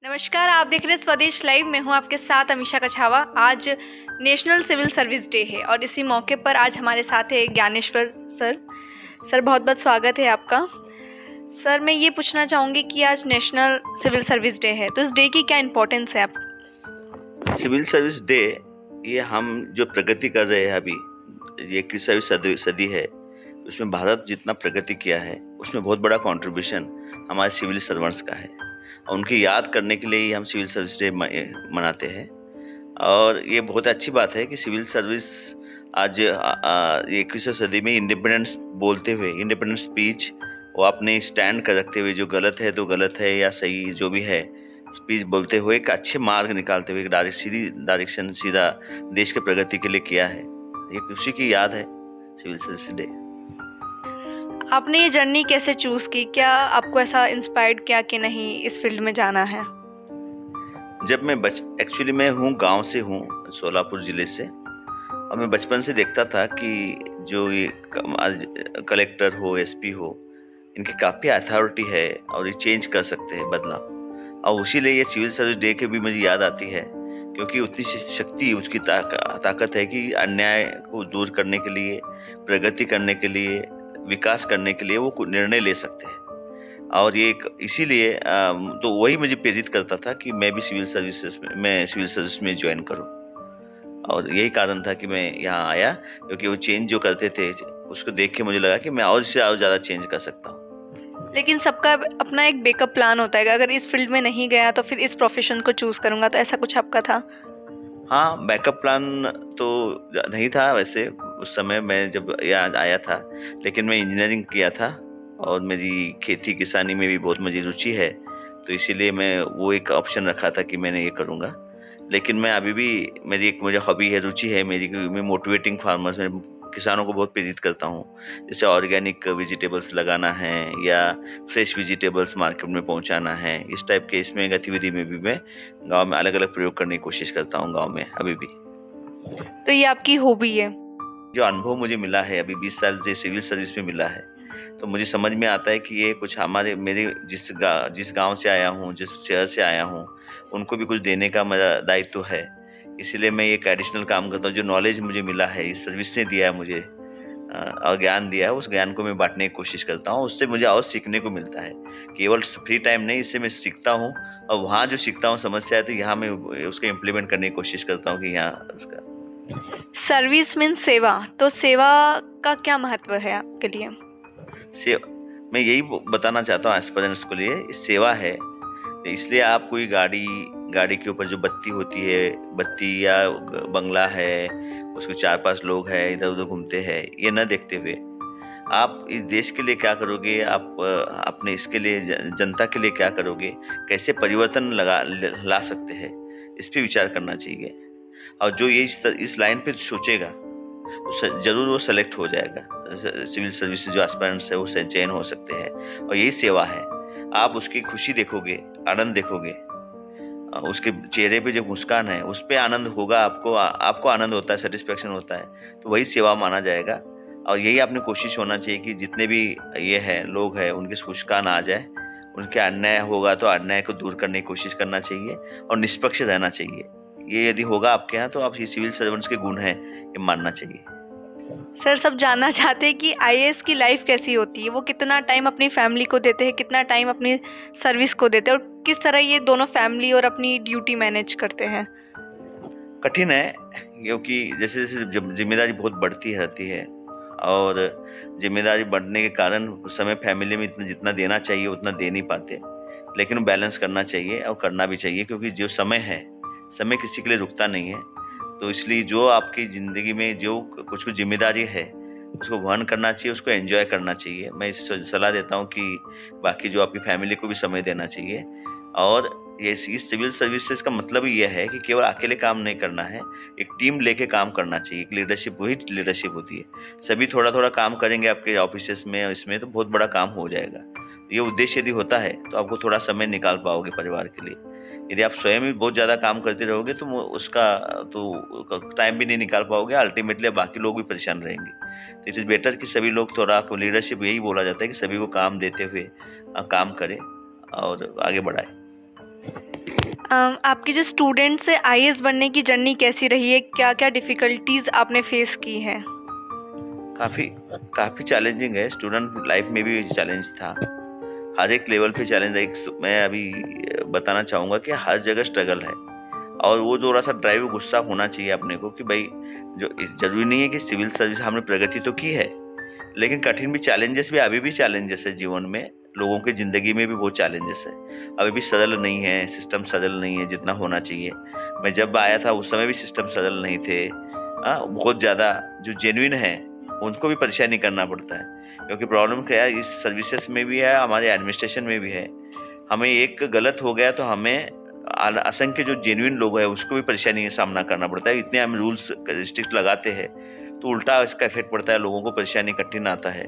नमस्कार, आप देख रहे हैं स्वदेश लाइव। मैं हूं आपके साथ अमीषा कछावा। आज नेशनल सिविल सर्विस डे है और इसी मौके पर आज हमारे साथ है ज्ञानेश्वर सर। सर, बहुत बहुत स्वागत है आपका। सर, मैं ये पूछना चाहूँगी कि आज नेशनल सिविल सर्विस डे है, तो इस डे की क्या इम्पोर्टेंस है आप? सिविल सर्विस डे, ये हम जो प्रगति कर रहे हैं अभी, ये 21वीं सदी है, उसमें भारत जितना प्रगति किया है उसमें बहुत बड़ा कंट्रीब्यूशन हमारे सिविल सर्वेंट्स का है और उनकी याद करने के लिए ही हम सिविल सर्विस डे मनाते हैं। और ये बहुत अच्छी बात है कि सिविल सर्विस आज 21वीं सदी में इंडिपेंडेंस बोलते हुए, इंडिपेंडेंस स्पीच वो अपने स्टैंड कर रखते हुए, जो गलत है तो गलत है या सही जो भी है, स्पीच बोलते हुए एक अच्छे मार्ग निकालते हुए सीधी डायरेक्शन, सीधा देश के प्रगति के लिए किया है। ये उसी की याद है सिविल सर्विस डे। आपने ये जर्नी कैसे चूज़ की? क्या आपको ऐसा इंस्पायर्ड किया कि नहीं इस फील्ड में जाना है? जब मैं एक्चुअली मैं गांव से हूँ, सोलापुर ज़िले से, और मैं बचपन से देखता था कि जो ये आज कलेक्टर हो, एसपी हो, इनकी काफ़ी अथॉरिटी है और ये चेंज कर सकते हैं बदलाव। और इसीलिए ये सिविल सर्विस डे की भी मुझे याद आती है, क्योंकि उतनी शक्ति, उसकी ताकत है कि अन्याय को दूर करने के लिए, प्रगति करने के लिए, विकास करने के लिए वो निर्णय ले सकते हैं। और ये इसीलिए तो वही मुझे प्रेरित करता था कि मैं भी सिविल सर्विस में ज्वाइन करूं। और यही कारण था कि मैं यहाँ आया, क्योंकि वो चेंज जो करते थे उसको देख के मुझे लगा कि मैं और से और ज़्यादा चेंज कर सकता हूँ। लेकिन सबका अपना एक बैकअप प्लान होता है, अगर इस फील्ड में नहीं गया तो फिर इस प्रोफेशन को चूज़ करूँगा, तो ऐसा कुछ आपका था? हाँ, बैकअप प्लान तो नहीं था वैसे उस समय मैं जब यहाँ आया था, लेकिन मैं इंजीनियरिंग किया था और मेरी खेती किसानी में भी बहुत मुझे रुचि है, तो इसीलिए मैं वो एक ऑप्शन रखा था कि मैंने ये करूँगा। लेकिन मैं अभी भी, मेरी एक मुझे हॉबी है, रुचि है मेरी, कि मैं मोटिवेटिंग फार्मर्स में किसानों को बहुत प्रेरित करता हूँ। जैसे ऑर्गेनिक वेजिटेबल्स लगाना है या फ्रेश वेजिटेबल्स मार्केट में पहुँचाना है, इस टाइप के इसमें गतिविधि में भी मैं गाँव में अलग-अलग प्रयोग करने की कोशिश करता हूँ गाँव में अभी भी। तो ये आपकी हॉबी है? जो अनुभव मुझे मिला है अभी 20 साल से सिविल सर्विस में मिला है, तो मुझे समझ में आता है कि ये कुछ मेरे जिस गाँव से आया हूँ, जिस शहर से आया हूँ, उनको भी कुछ देने का मेरा दायित्व है। इसीलिए मैं ये एक एडिशनल काम करता हूँ, जो नॉलेज मुझे मिला है, इस सर्विस ने दिया है मुझे, और ज्ञान दिया है, उस ज्ञान को मैं बाँटने की कोशिश करता हूँ। उससे मुझे और सीखने को मिलता है। केवल फ्री टाइम नहीं, इससे मैं सीखता हूँ और वहाँ जो सीखता हूँ, समस्या है तो यहाँ मैं उसको इम्प्लीमेंट करने की कोशिश करता हूँ कि यहाँ उसका। सर्विस मीन्स सेवा, तो सेवा का क्या महत्व है आपके लिए? मैं यही बताना चाहता हूँ एस्पिरेंट्स के लिए, सेवा है। इसलिए आप कोई गाड़ी के ऊपर जो बत्ती होती है, बत्ती या बंगला है, उसको 4-5 लोग हैं इधर-उधर घूमते हैं, ये न देखते हुए आप इस देश के लिए क्या करोगे, आप अपने इसके लिए जनता के लिए क्या करोगे, कैसे परिवर्तन ला सकते हैं, इस पे विचार करना चाहिए। और जो ये इस लाइन पे सोचेगा, जरूर वो सेलेक्ट हो जाएगा। सिविल सर्विस जो एस्पिरेंट्स है वो चयन हो सकते हैं, और यही सेवा है। आप उसकी खुशी देखोगे, आनंद देखोगे, उसके चेहरे पे जो मुस्कान है उस पे आनंद होगा, आपको आनंद होता है, सेटिस्फेक्शन होता है, तो वही सेवा माना जाएगा। और यही आपने कोशिश होना चाहिए कि जितने भी ये है लोग हैं उनके मुस्कान आ जाए, उनके अन्याय होगा तो अन्याय को दूर करने की कोशिश करना चाहिए और निष्पक्ष रहना चाहिए। ये यदि होगा आपके यहाँ, तो आप ये सिविल सर्वेंट्स के गुण हैं, ये मानना चाहिए। सर, सब जानना चाहते हैं कि आईएएस की लाइफ कैसी होती है, वो कितना टाइम अपनी फैमिली को देते हैं, कितना टाइम अपनी सर्विस को देते हैं, और किस तरह ये दोनों फैमिली और अपनी ड्यूटी मैनेज करते हैं? कठिन है, क्योंकि जैसे-जैसे जब ज़िम्मेदारी बहुत बढ़ती रहती है, और ज़िम्मेदारी बढ़ने के कारण उस समय फैमिली में इतना जितना देना चाहिए उतना दे नहीं पाते। लेकिन बैलेंस करना चाहिए और करना भी चाहिए, क्योंकि जो समय है, समय किसी के लिए रुकता नहीं है। तो इसलिए जो आपकी ज़िंदगी में जो कुछ ज़िम्मेदारी है, उसको वहन करना चाहिए, उसको एन्जॉय करना चाहिए। मैं सलाह देता हूँ कि बाकी जो आपकी फैमिली को भी समय देना चाहिए। और ये इस सिविल सर्विसेज का मतलब ही ये है कि केवल अकेले काम नहीं करना है, एक टीम लेके काम करना चाहिए। एक लीडरशिप, वही लीडरशिप होती है। सभी थोड़ा-थोड़ा काम करेंगे आपके ऑफिसेज़ में और इसमें, तो बहुत बड़ा काम हो जाएगा। ये उद्देश्य यदि होता है तो आपको थोड़ा समय निकाल पाओगे परिवार के लिए। यदि आप स्वयं ही बहुत ज़्यादा काम करते रहोगे तो उसका तो टाइम भी नहीं निकाल पाओगे, अल्टीमेटली बाकी लोग भी परेशान रहेंगे। तो इट इज़ बेटर कि सभी लोग थोड़ा, लीडरशिप यही बोला जाता है कि सभी को काम देते हुए काम करें और आगे बढ़ाएँ। आपकी जो स्टूडेंट से आईएएस बनने की जर्नी कैसी रही है? क्या-क्या डिफ़िकल्टीज़ आपने फ़ेस की हैं? काफ़ी काफ़ी चैलेंजिंग है, स्टूडेंट लाइफ में भी चैलेंज था। हर एक लेवल पे चैलेंज है। मैं अभी बताना चाहूँगा कि हर जगह स्ट्रगल है और वो थोड़ा-सा ड्राइव गुस्सा होना चाहिए अपने को कि भई जो ज़रूरी नहीं है कि सिविल सर्विस हमने प्रगति तो की है, लेकिन कठिन भी चैलेंजेस भी अभी भी चैलेंजेस है जीवन में, लोगों की ज़िंदगी में भी बहुत चैलेंजेस है। अभी भी सरल नहीं है, सिस्टम सरल नहीं है जितना होना चाहिए। मैं जब आया था उस समय भी सिस्टम सरल नहीं थे। बहुत ज़्यादा जो जेन्युइन हैं, उनको भी परेशानी करना पड़ता है। क्योंकि प्रॉब्लम क्या है इस सर्विसेज़ में भी है, हमारे एडमिनिस्ट्रेशन में भी है। हमें एक गलत हो गया तो हमें असंख्य जो जेन्युइन लोग हैं उसको भी परेशानी का सामना करना पड़ता है। इतने हम रूल्स रिस्ट्रिक्ट लगाते हैं तो उल्टा इसका इफ़ेक्ट पड़ता है, लोगों को परेशानी कठिन आता है।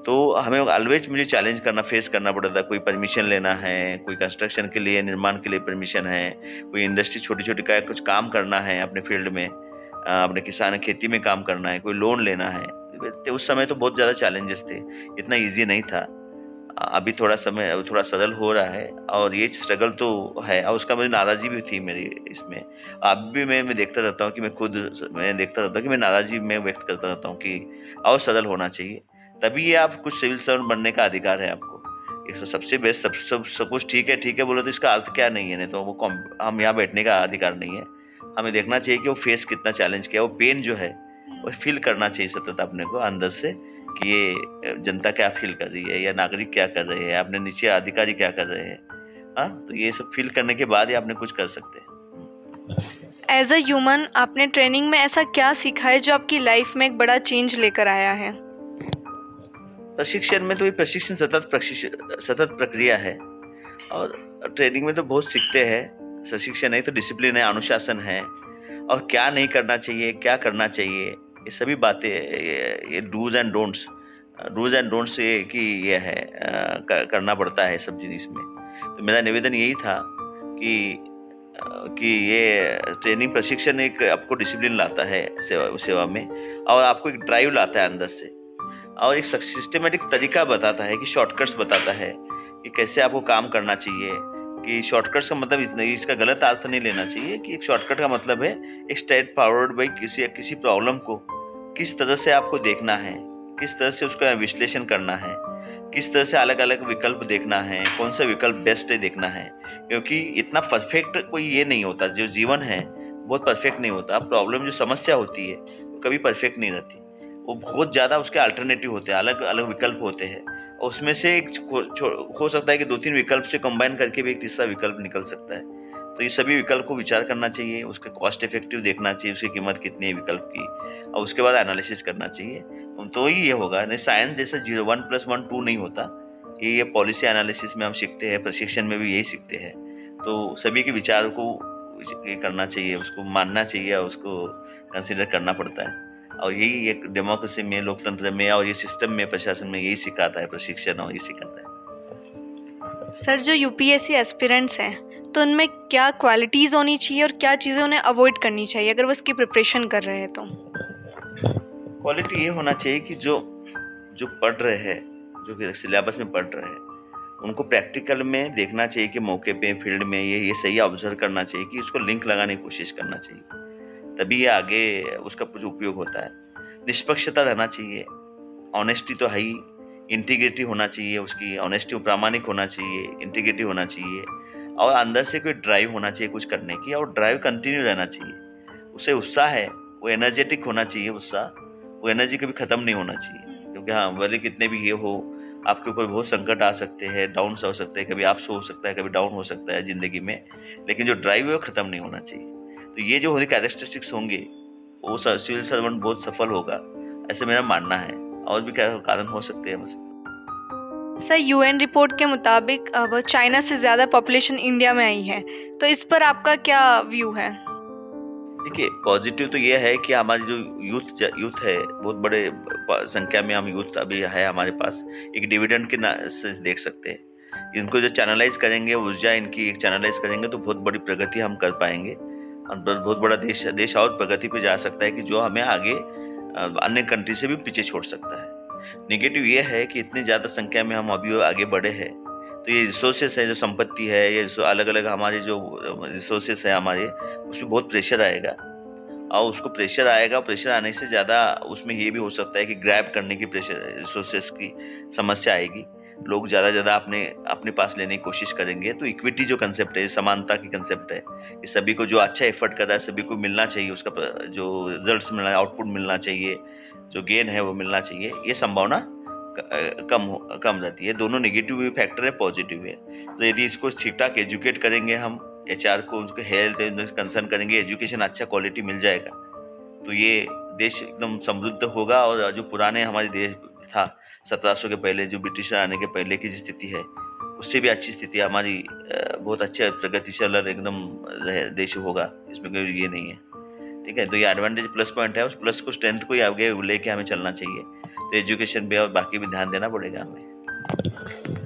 तो हमें ऑलवेज़ मुझे चैलेंज करना फेस करना पड़ता है। कोई परमिशन लेना है, कोई कंस्ट्रक्शन के लिए, निर्माण के लिए परमिशन है, कोई इंडस्ट्री छोटी-छोटी का कुछ काम करना है अपने फील्ड में, अपने किसान खेती में काम करना है, कोई लोन लेना है। तो उस समय तो बहुत ज़्यादा चैलेंजेस थे, इतना ईज़ी नहीं था। अभी थोड़ा समय अभी थोड़ा सरल हो रहा है और ये स्ट्रगल तो है और उसका मुझे नाराज़ी भी थी मेरी इसमें। अब भी मैं देखता रहता हूँ कि मैं देखता रहता हूँ कि मैं नाराज़ी मैं व्यक्त करता रहता हूँ कि और सरल होना चाहिए। तभी ये आप कुछ सिविल सर्वेंट बनने का अधिकार है आपको। ये सबसे बेस्ट सब कुछ ठीक है बोले तो इसका अर्थ क्या नहीं है, नहीं तो वो हम यहाँ बैठने का अधिकार नहीं है। हमें देखना चाहिए कि वो फेस कितना चैलेंज किया, वो पेन जो है वो फ़ील करना चाहिए सतत अपने को अंदर से कि ये जनता क्या फ़ील कर रही है या नागरिक क्या कर रहे हैं, अपने नीचे अधिकारी क्या कर रहे हैं। हाँ, तो ये सब फ़ील करने के बाद ही आपने कुछ कर सकते हैं। एज़ अ ह्यूमन आपने ट्रेनिंग में ऐसा क्या सीखा है जो आपकी लाइफ़ में एक बड़ा चेंज लेकर आया है? प्रशिक्षण में तो ये सतत प्रक्रिया है और ट्रेनिंग में तो बहुत सीखते हैं। प्रशिक्षण है तो डिसिप्लिन है, अनुशासन है और क्या नहीं करना चाहिए, क्या करना चाहिए, ये सभी बातें ये डूज़ एंड डोंट्स ये कि ये है करना पड़ता है सब चीज़ इसमें। तो मेरा निवेदन यही था कि ये ट्रेनिंग प्रशिक्षण एक आपको डिसिप्लिन लाता है सेवा में और आपको एक ड्राइव लाता है अंदर से और एक सिस्टमैटिक तरीका बताता है कि शॉर्टकट्स बताता है कि कैसे आपको काम करना चाहिए। कि शॉर्टकट्स का मतलब इतना इसका गलत अर्थ नहीं लेना चाहिए कि एक शॉर्टकट का मतलब है एक स्ट्रेट फॉरवर्ड बाई किसी प्रॉब्लम को किस तरह से आपको देखना है, किस तरह से उसका विश्लेषण करना है, किस तरह से अलग अलग विकल्प देखना है, कौन सा विकल्प बेस्ट है देखना है। क्योंकि इतना परफेक्ट कोई ये नहीं होता, जो जीवन है बहुत परफेक्ट नहीं होता। प्रॉब्लम जो समस्या होती है वो कभी परफेक्ट नहीं रहती, वो बहुत ज़्यादा उसके अल्टरनेटिव होते हैं, अलग अलग विकल्प होते हैं और उसमें से एक हो सकता है कि 2-3 विकल्प से कंबाइन करके भी एक तीसरा विकल्प निकल सकता है। तो ये सभी विकल्प को विचार करना चाहिए, उसके कॉस्ट इफेक्टिव देखना चाहिए, उसकी कीमत कितनी है विकल्प की और उसके बाद एनालिसिस करना चाहिए। तो ही ये होगा, नहीं साइंस जैसा 1+1 2 नहीं होता। ये पॉलिसी एनालिसिस में हम सीखते हैं, प्रशिक्षण में भी यही सीखते हैं। तो सभी के विचार को ये करना चाहिए, उसको मानना चाहिए और उसको कंसिडर करना पड़ता है। और यही एक डेमोक्रेसी में, लोकतंत्र में और ये सिस्टम में, प्रशासन में यही सिखाता है प्रशिक्षण और ये सिखाता है। सर जो यूपीएससी एस्पिरेंट्स हैं तो उनमें क्या क्वालिटीज़ होनी चाहिए और क्या चीज़ें उन्हें अवॉइड करनी चाहिए अगर वो इसकी प्रिपरेशन कर रहे हैं तो? क्वालिटी ये होना चाहिए कि जो पढ़ रहे हैं, जो कि सिलेबस में पढ़ रहे हैं, उनको प्रैक्टिकल में देखना चाहिए कि मौके पे फील्ड में ये सही ऑब्जर्व करना चाहिए कि उसको लिंक लगाने की कोशिश करना चाहिए, तभी ये आगे उसका कुछ उपयोग होता है। निष्पक्षता रहना चाहिए, ऑनेस्टी तो है ही, इंटीग्रिटी होना चाहिए, उसकी ऑनेस्टी प्रामाणिक होना चाहिए, इंटीग्रिटी होना चाहिए और अंदर से कोई ड्राइव होना चाहिए कुछ करने की और ड्राइव कंटिन्यू रहना चाहिए। उसे उत्साह है, वो एनर्जेटिक होना चाहिए उत्साह, वो एनर्जी कभी ख़त्म नहीं होना चाहिए। क्योंकि हाँ, भले कितने भी ये हो, आपके ऊपर बहुत संकट आ सकते हैं, डाउन्स हो सकते हैं, कभी अप्स हो सकता है, कभी डाउन हो सकता है ज़िंदगी में, लेकिन जो ड्राइव है वो ख़त्म नहीं होना चाहिए। तो ये जो कैरेक्टरिस्टिक्स होंगे, वो सिविल सर्वेंट बहुत सफल होगा, ऐसे मेरा मानना है। और भी क्या कारण हो सकते हैं बस। सर यूएन रिपोर्ट के मुताबिक अब चाइना से ज़्यादा पॉपुलेशन इंडिया में आई है, तो इस पर आपका क्या व्यू है? देखिए, पॉजिटिव तो ये है कि हमारी जो यूथ है, बहुत बड़े संख्या में हम यूथ अभी है हमारे पास, एक डिविडेंड के से देख सकते हैं। इनको जो चैनलाइज करेंगे, ऊर्जा इनकी एक चैनलाइज करेंगे तो बहुत बड़ी प्रगति हम कर पाएंगे और बहुत बड़ा देश और प्रगति पे जा सकता है कि जो हमें आगे अन्य कंट्री से भी पीछे छोड़ सकता है। नेगेटिव ये है कि इतनी ज़्यादा संख्या में हम अभी आगे बढ़े हैं तो ये रिसोर्सेस है, जो संपत्ति है, ये जो अलग-अलग हमारे जो रिसोर्सेस है हमारे, उसमें बहुत प्रेशर आएगा। और उसको प्रेशर आएगा, प्रेशर आने से ज़्यादा उसमें ये भी हो सकता है कि ग्रैब करने की प्रेशर रिसोर्सेस की समस्या आएगी। लोग ज़्यादा से ज़्यादा अपने पास लेने की कोशिश करेंगे। तो इक्विटी जो कंसेप्ट है, समानता की कंसेप्ट है कि सभी को जो अच्छा एफर्ट कर रहा है सभी को मिलना चाहिए, उसका जो रिजल्ट्स मिलना है, आउटपुट मिलना चाहिए, जो गेन है वो मिलना चाहिए। ये संभावना कम रहती है। दोनों नेगेटिव भी फैक्टर है, पॉजिटिव है। तो यदि इसको ठीक-ठाक एजुकेट करेंगे हम, एचआर को उसको हेल्थ कंसर्न करेंगे, एजुकेशन अच्छा क्वालिटी मिल जाएगा, तो ये देश एकदम समृद्ध होगा। और जो पुराने हमारे देश था 1700 के पहले, जो ब्रिटिश आने के पहले की जो स्थिति है, उससे भी अच्छी स्थिति हमारी बहुत अच्छा प्रगतिशील और एकदम देश होगा, इसमें कोई ये नहीं है। ठीक है, तो ये एडवांटेज प्लस पॉइंट है। उस प्लस को, स्ट्रेंथ को ही आगे लेके हमें चलना चाहिए। तो एजुकेशन पे और बाकी भी ध्यान देना पड़ेगा हमें।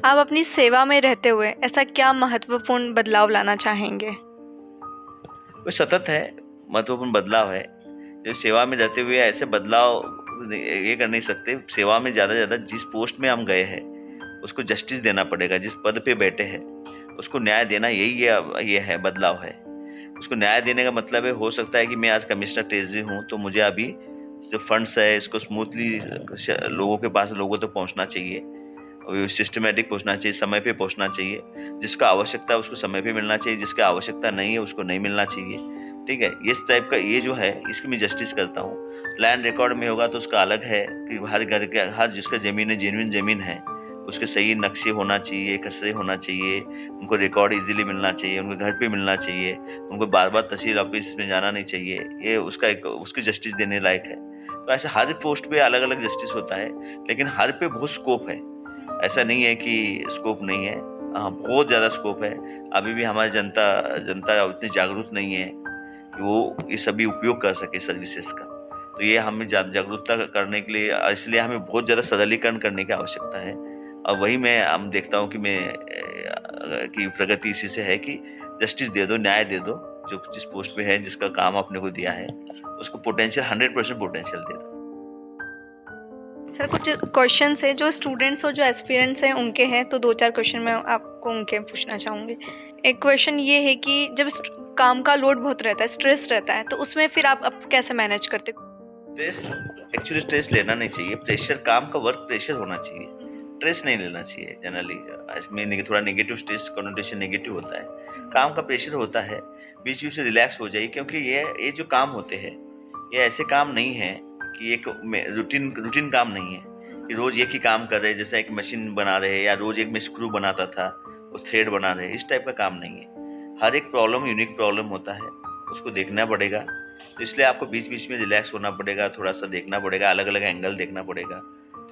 आप अपनी सेवा में रहते हुए ऐसा क्या महत्वपूर्ण बदलाव लाना चाहेंगे? वो सतत है, महत्वपूर्ण बदलाव है। जो सेवा में रहते हुए ऐसे बदलाव ये कर नहीं सकते। सेवा में ज़्यादा से ज़्यादा जिस पोस्ट में हम गए हैं उसको जस्टिस देना पड़ेगा। जिस पद पे बैठे हैं उसको न्याय देना, यही ये है, बदलाव है। उसको न्याय देने का मतलब है, हो सकता है कि मैं आज कमिश्नर ट्रेजरी हूँ, तो मुझे अभी जो फंड्स है इसको स्मूथली लोगों के पास, लोगों तक पहुँचना चाहिए, सिस्टमेटिक पहुँचना चाहिए, समय पे पहुँचना चाहिए। जिसका आवश्यकता है उसको समय पे मिलना चाहिए, जिसका आवश्यकता नहीं है उसको नहीं मिलना चाहिए। ठीक है, इस टाइप का ये जो है, इसकी मैं जस्टिस करता हूँ। लैंड रिकॉर्ड में होगा तो उसका अलग है कि हर घर के, हर जिसका ज़मीन है, जेन्युइन ज़मीन है, उसके सही नक्शे होना चाहिए, कसरे होना चाहिए, उनको रिकॉर्ड इजीली मिलना चाहिए, उनके घर पे मिलना चाहिए, उनको बार-बार तहसील ऑफिस में जाना नहीं चाहिए। ये उसकी जस्टिस देने लायक है। तो ऐसे हर पोस्ट पे अलग-अलग जस्टिस होता है, लेकिन हर पे बहुत स्कोप है। ऐसा नहीं है कि स्कोप नहीं है, हाँ, बहुत ज़्यादा स्कोप है। अभी भी हमारी जनता उतनी जागरूक नहीं है कि वो ये सभी उपयोग कर सके सर्विसेज का। तो ये हमें जागरूकता करने के लिए, इसलिए हमें बहुत ज़्यादा सरलीकरण करने की आवश्यकता है। और वही हम देखता हूँ कि प्रगति इसी से है कि जस्टिस दे दो, न्याय दे दो। जो जिस पोस्ट पे है, जिसका काम आपने को दिया है, उसको पोटेंशियल 100% पोटेंशियल दे दो। सर, कुछ क्वेश्चंस है जो स्टूडेंट्स और जो एस्पिरेंट्स हैं उनके हैं, तो 2-4 क्वेश्चन मैं आपको उनके पूछना चाहूँगी। एक क्वेश्चन ये है कि जब काम का लोड बहुत रहता है, स्ट्रेस रहता है, तो उसमें फिर आप कैसे मैनेज करते? एक्चुअली स्ट्रेस लेना नहीं चाहिए। प्रेशर, काम का वर्क प्रेशर होना चाहिए, स्ट्रेस नहीं लेना चाहिए। जनरली इसमें थोड़ा नेगेटिव स्ट्रेस कनोटेशन नेगेटिव होता है। काम का प्रेशर होता है, बीच बीच में रिलैक्स हो जाइए, क्योंकि ये जो काम होते हैं, ये ऐसे काम नहीं है कि एक रूटीन काम नहीं है कि रोज एक ही काम कर रहे हैं, जैसे एक मशीन बना रहे हैं, या रोज एक में स्क्रू बनाता था वो थ्रेड बना रहे हैं। इस टाइप का काम नहीं है। हर एक प्रॉब्लम यूनिक प्रॉब्लम होता है, उसको देखना पड़ेगा। तो इसलिए आपको बीच बीच में रिलैक्स होना पड़ेगा, थोड़ा सा देखना पड़ेगा, अलग अलग एंगल देखना पड़ेगा,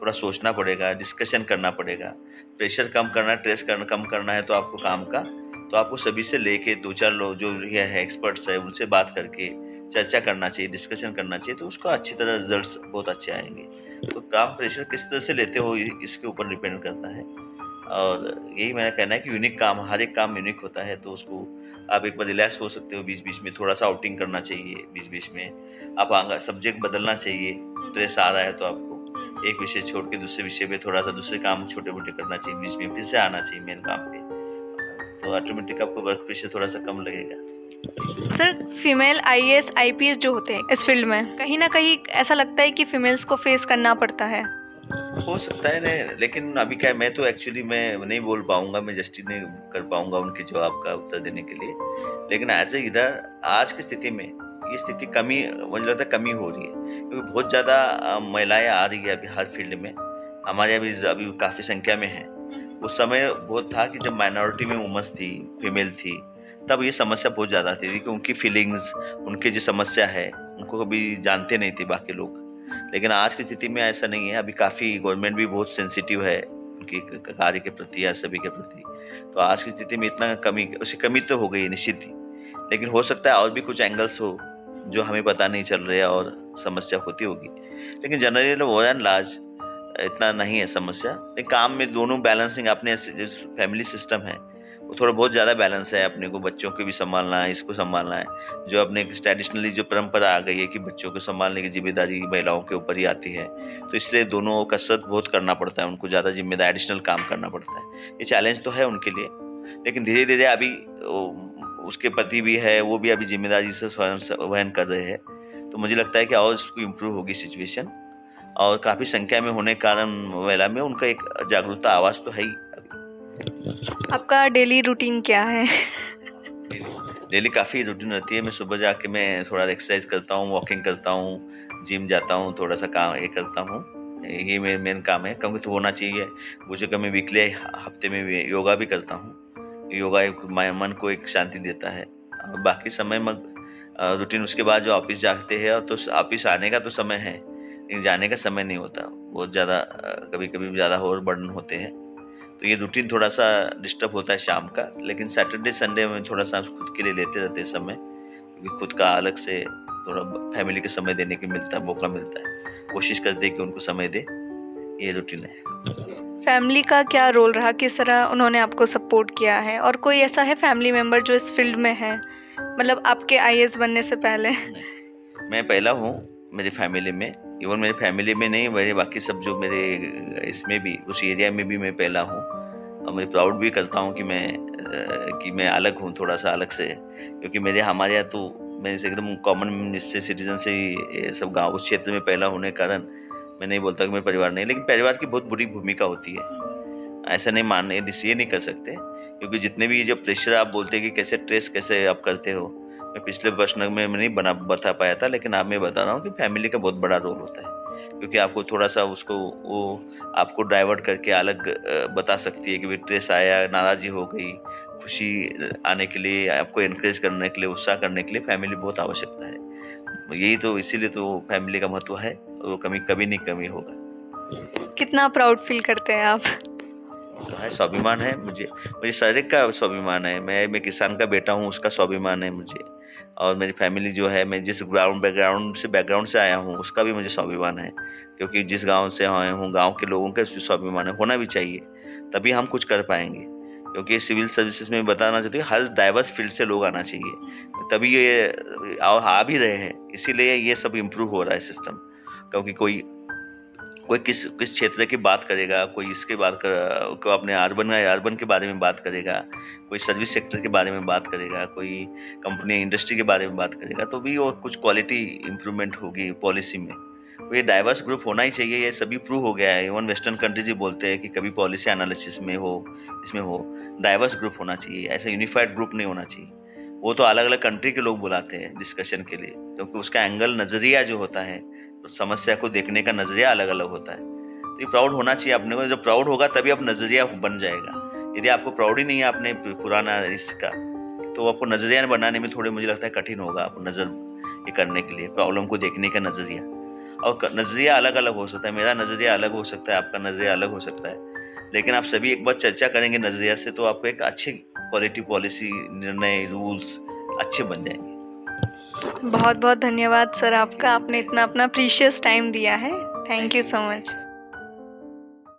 थोड़ा सोचना पड़ेगा, डिस्कशन करना पड़ेगा। प्रेशर कम करना है, स्ट्रेस कम करना है तो आपको काम का, तो आपको सभी से लेके 2-4 लोग जो ये है एक्सपर्ट्स है, उनसे बात करके चर्चा करना चाहिए, डिस्कशन करना चाहिए, तो उसका अच्छी तरह रिजल्ट्स बहुत अच्छे आएंगे। तो काम प्रेशर किस तरह से लेते हो इसके ऊपर डिपेंड करता है। और यही मेरा कहना है कि यूनिक काम, हर एक काम यूनिक होता है, तो उसको आप एक बार रिलैक्स हो सकते हो। बीच बीच में थोड़ा सा आउटिंग करना चाहिए, बीच बीच में आप आगे सब्जेक्ट बदलना चाहिए। स्ट्रेस आ रहा है तो आपको एक विषय छोड़ के दूसरे विषय पे थोड़ा सा दूसरे काम छोटे मोटे करना चाहिए, बीच में फिर से आना चाहिए मेन काम पे, तो ऑटोमेटिक आपको वर्क प्रेशर थोड़ा सा कम लगेगा। सर, फीमेल IAS IPS जो होते हैं इस फील्ड में, कहीं ना कहीं ऐसा लगता है कि फीमेल्स को फेस करना पड़ता है। हो सकता है नहीं, लेकिन अभी क्या है, मैं तो एक्चुअली मैं नहीं बोल पाऊंगा, मैं जस्टिस नहीं कर पाऊंगा उनके जवाब का उत्तर देने के लिए। लेकिन ऐसे इधर आज की स्थिति में ये स्थिति कमी, मुझे लगता है कमी हो रही है, क्योंकि बहुत ज़्यादा महिलाएं आ रही है अभी हर फील्ड में। हमारे अभी काफ़ी संख्या में है। उस समय बहुत था कि जब माइनॉरिटी में वुमेन्स थी, फीमेल थी, तब ये समस्या बहुत ज़्यादा थी, क्योंकि उनकी फीलिंग्स, उनकी जो समस्या है, उनको कभी जानते नहीं थे बाकी लोग। लेकिन आज की स्थिति में ऐसा नहीं है। अभी काफ़ी गवर्नमेंट भी बहुत सेंसिटिव है उनकी कार्य के प्रति या सभी के प्रति। तो आज की स्थिति में इतना कमी तो हो गई निश्चित ही, लेकिन हो सकता है और भी कुछ एंगल्स हो जो हमें पता नहीं चल रहे और समस्या होती होगी। लेकिन जनरली वो एंड लार्ज इतना नहीं है समस्या। लेकिन काम में दोनों बैलेंसिंग, अपने जो फैमिली सिस्टम है वो थोड़ा बहुत ज़्यादा बैलेंस है, अपने को बच्चों को भी संभालना है, इसको संभालना है। जो अपने ट्रेडिशनली जो परंपरा आ गई है कि बच्चों को संभालने की जिम्मेदारी महिलाओं के ऊपर ही आती है, तो इसलिए दोनों कसरत बहुत करना पड़ता है, उनको ज़्यादा जिम्मेदारी एडिशनल काम करना पड़ता है। ये चैलेंज तो है उनके लिए, लेकिन धीरे धीरे अभी उसके पति भी है, वो भी अभी जिम्मेदारी से वहन कर रहे हैं। तो मुझे लगता है कि और इसको इम्प्रूव होगी सिचुएशन, और काफ़ी संख्या में होने के कारण महिला में उनका एक जागरूकता आवाज़ तो है ही अभी। आपका डेली रूटीन क्या है? डेली काफ़ी रूटीन रहती है। मैं सुबह जाके मैं थोड़ा एक्सरसाइज करता हूँ, वॉकिंग करता हूँ, जिम जाता हूँ, थोड़ा सा काम ये करता हूँ। ये मेन काम है, क्योंकि तो होना चाहिए मुझे। कभी वीकली हफ्ते में भी योगा भी करता हूँ। योगा एक मन को एक शांति देता है। और बाकी समय में रूटीन उसके बाद जो ऑफिस जाते हैं, तो ऑफिस आने का तो समय है, लेकिन जाने का समय नहीं होता। बहुत ज़्यादा कभी कभी ज़्यादा और बर्डन होते हैं, तो ये रूटीन थोड़ा सा डिस्टर्ब होता है शाम का। लेकिन सैटरडे संडे में थोड़ा सा खुद के लिए लेते रहते हैं समय, क्योंकि खुद का अलग से थोड़ा फैमिली के समय देने की मौका मिलता है। कोशिश करते हैं कि उनको समय दे। ये रूटीन है। फैमिली का क्या रोल रहा, किस तरह उन्होंने आपको सपोर्ट किया है? और कोई ऐसा है फैमिली मेम्बर जो इस फील्ड में है, मतलब आपके आईएएस बनने से पहले? मैं पहला हूँ मेरी फैमिली में। इवन मेरी फैमिली में नहीं, मेरे बाकी सब जो मेरे इसमें भी, उस एरिया में भी मैं पहला हूँ। और मैं प्राउड भी करता हूँ कि मैं अलग हूँ, थोड़ा सा अलग से। क्योंकि हमारे यहाँ तो मैं एकदम कॉमन इससे सिटीजन से ही सब गाँव उस क्षेत्र में पहला होने के कारण मैं नहीं बोलता कि मेरे परिवार नहीं, लेकिन परिवार की बहुत बुरी भूमिका होती है। ऐसा नहीं मानने ये नहीं कर सकते, क्योंकि जितने भी जो प्रेशर आप बोलते हैं कि कैसे आप करते हो, मैं पिछले प्रश्न में नहीं बता पाया था, लेकिन अब मैं बता रहा हूँ कि फैमिली का बहुत बड़ा रोल होता है। क्योंकि आपको थोड़ा सा वो आपको डाइवर्ट करके अलग बता सकती है कि भाई स्ट्रेस आया, नाराज़गी हो गई, खुशी आने के लिए, आपको एनकरेज करने के लिए, उत्साह करने के लिए फैमिली बहुत आवश्यकता है। यही तो, इसीलिए तो फैमिली का महत्व है, वो कभी नहीं कमी होगा। कितना प्राउड फील करते हैं आप? तो है, स्वाभिमान है मुझे शारीरिक का स्वाभिमान है। मैं किसान का बेटा हूँ, उसका स्वाभिमान है मुझे। और मेरी फैमिली जो है, मैं जिस बैकग्राउंड से आया हूँ, उसका भी मुझे स्वाभिमान है। क्योंकि जिस गांव से आया हूँ, गांव के लोगों का स्वाभिमान है, होना भी चाहिए, तभी हम कुछ कर पाएंगे। क्योंकि सिविल सर्विसेज में बताना चाहती हूँ, हर डाइवर्स फील्ड से लोग आना चाहिए, तभी ये आ भी रहे हैं। इसीलिए ये सब इम्प्रूव हो रहा है सिस्टम। क्योंकि कोई किस क्षेत्र की बात करेगा, कोई इसके बात कर, कोई अपने अर्बन के बारे में बात करेगा, कोई सर्विस सेक्टर के बारे में बात करेगा, कोई कंपनी इंडस्ट्री के बारे में बात करेगा, तो भी वो कुछ क्वालिटी इंप्रूवमेंट होगी पॉलिसी में। तो ये डाइवर्स ग्रुप होना ही चाहिए, ये सभी प्रूव हो गया है। इवन वेस्टर्न कंट्रीज ही बोलते हैं कि कभी पॉलिसी एनालिसिस में हो, इसमें हो, डाइवर्स ग्रुप होना चाहिए, ऐसा यूनिफाइड ग्रुप नहीं होना चाहिए। वो तो अलग अलग कंट्री के लोग बुलाते हैं डिस्कशन के लिए, क्योंकि उसका एंगल, नजरिया जो होता है, तो समस्या को देखने का नजरिया अलग अलग होता है। तो ये प्राउड होना चाहिए अपने को। जब प्राउड होगा तभी आप नजरिया बन जाएगा। यदि आपको प्राउड ही नहीं है अपने पुराना इसका, तो आपको नजरिया बनाने में थोड़े, मुझे लगता है, कठिन होगा आपको नजर ये करने के लिए, प्रॉब्लम को देखने का नजरिया। और नजरिया अलग अलग हो सकता है, मेरा नजरिया अलग हो सकता है, आपका नजरिया अलग हो सकता है, लेकिन आप सभी एक बार चर्चा करेंगे नजरिया से, तो आपको एक अच्छी क्वालिटी पॉलिसी, निर्णय, रूल्स अच्छे बन जाएंगे। बहुत बहुत धन्यवाद सर आपका, आपने इतना अपना प्रीशियस टाइम दिया है। Thank you so much.